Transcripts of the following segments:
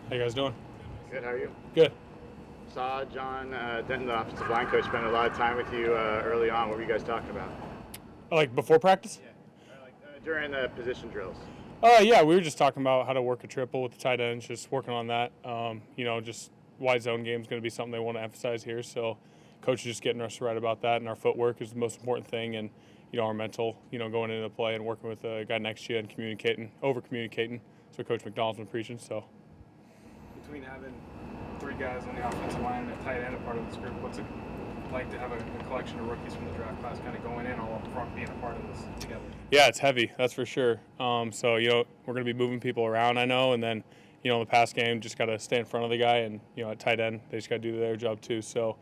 How you guys doing? Good, how are you? Good. Saw John Benton, the offensive line coach, spend a lot of time with you early on. What were you guys talking about? Like before practice? Yeah. Or like during the position drills. Yeah, we were just talking about how to work a triple with the tight ends, just working on that. Just wide zone game is going to be something they want to emphasize here. So, coach is just getting us right about that, and our footwork is the most important thing, and our mental, going into the play and working with the guy next to you and communicating, over communicating. So, Coach McDonald's been preaching. So, between having three guys on the offensive line and a tight end a part of this group, what's it like to have a collection of rookies from the draft class kind of going in all up front, being a part of this together? Yeah, it's heavy, that's for sure. We're going to be moving people around, I know, and then, in the pass game, just got to stay in front of the guy, and, at tight end, they just got to do their job too. So,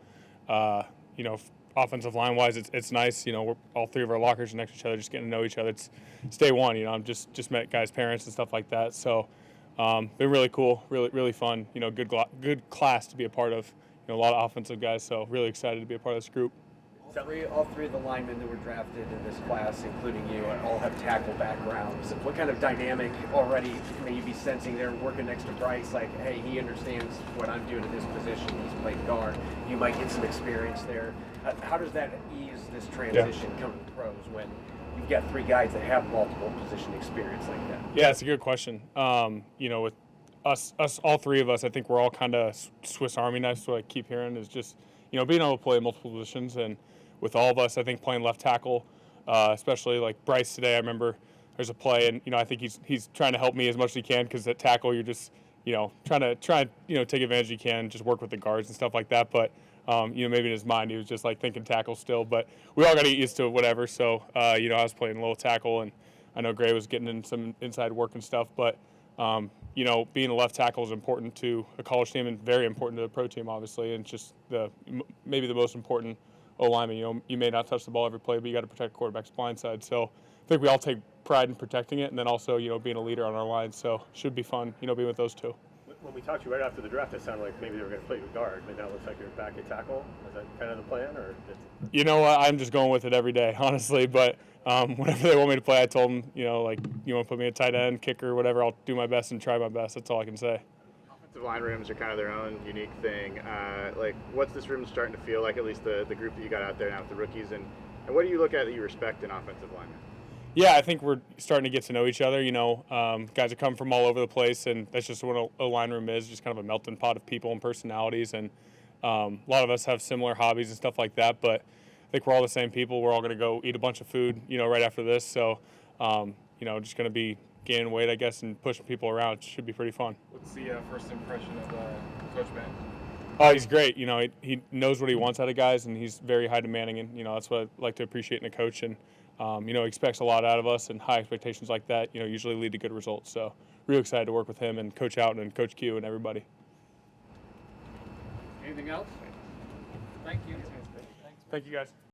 offensive line-wise, it's nice. We're all three of our lockers are next to each other, just getting to know each other. It's day one, I'm just met guys' parents and stuff like that. So, been really cool, really fun. Good class to be a part of. A lot of offensive guys, so really excited to be a part of this group. All three of the linemen that were drafted in this class, including you, all have tackle backgrounds. What kind of dynamic already may you be sensing there working next to Bryce? Like, hey, he understands what I'm doing in this position. He's played guard. You might get some experience there. How does that ease this transition coming to pros when you've got three guys that have multiple position experience like that? Yeah, it's a good question. With us, all three of us, I think we're all kind of Swiss Army knives. What I keep hearing is just, being able to play multiple positions. And with all of us, I think playing left tackle, especially like Bryce today, I remember there's a play, and I think he's trying to help me as much as he can, because at tackle you're just trying to take advantage you can, just work with the guards and stuff like that. But maybe in his mind he was just like thinking tackle still. But we all got to get used to whatever. So I was playing low tackle, and I know Gray was getting in some inside work and stuff, but. Being a left tackle is important to a college team and very important to the pro team, obviously. And it's just maybe the most important O-lineman. You may not touch the ball every play, but you got to protect quarterback's blind side. So I think we all take pride in protecting it, and then also, being a leader on our line. So should be fun, being with those two. When we talked to you right after the draft, it sounded like maybe they were going to play you guard. But now it looks like you're back at tackle. Is that kind of the plan, or? You know what? I'm just going with it every day, honestly. But whenever they want me to play, I told them, you want to put me at tight end, kicker, whatever. I'll do my best and try my best. That's all I can say. Offensive line rooms are kind of their own unique thing. What's this room starting to feel like? At least the group that you got out there now with the rookies, and what do you look at that you respect in offensive linemen? Yeah, I think we're starting to get to know each other. Guys that come from all over the place, and that's just what a line room is, just kind of a melting pot of people and personalities. And a lot of us have similar hobbies and stuff like that, but I think we're all the same people. We're all going to go eat a bunch of food, right after this. So, just going to be gaining weight, I guess, and pushing people around. It should be pretty fun. What's the first impression of Coach Benton? Oh, he's great. He knows what he wants out of guys, and he's very high demanding, and that's what I like to appreciate in a coach. And he expects a lot out of us, and high expectations like that, usually lead to good results. So, real excited to work with him and Coach Houghton and Coach Q and everybody. Anything else? Thank you. Thank you, guys.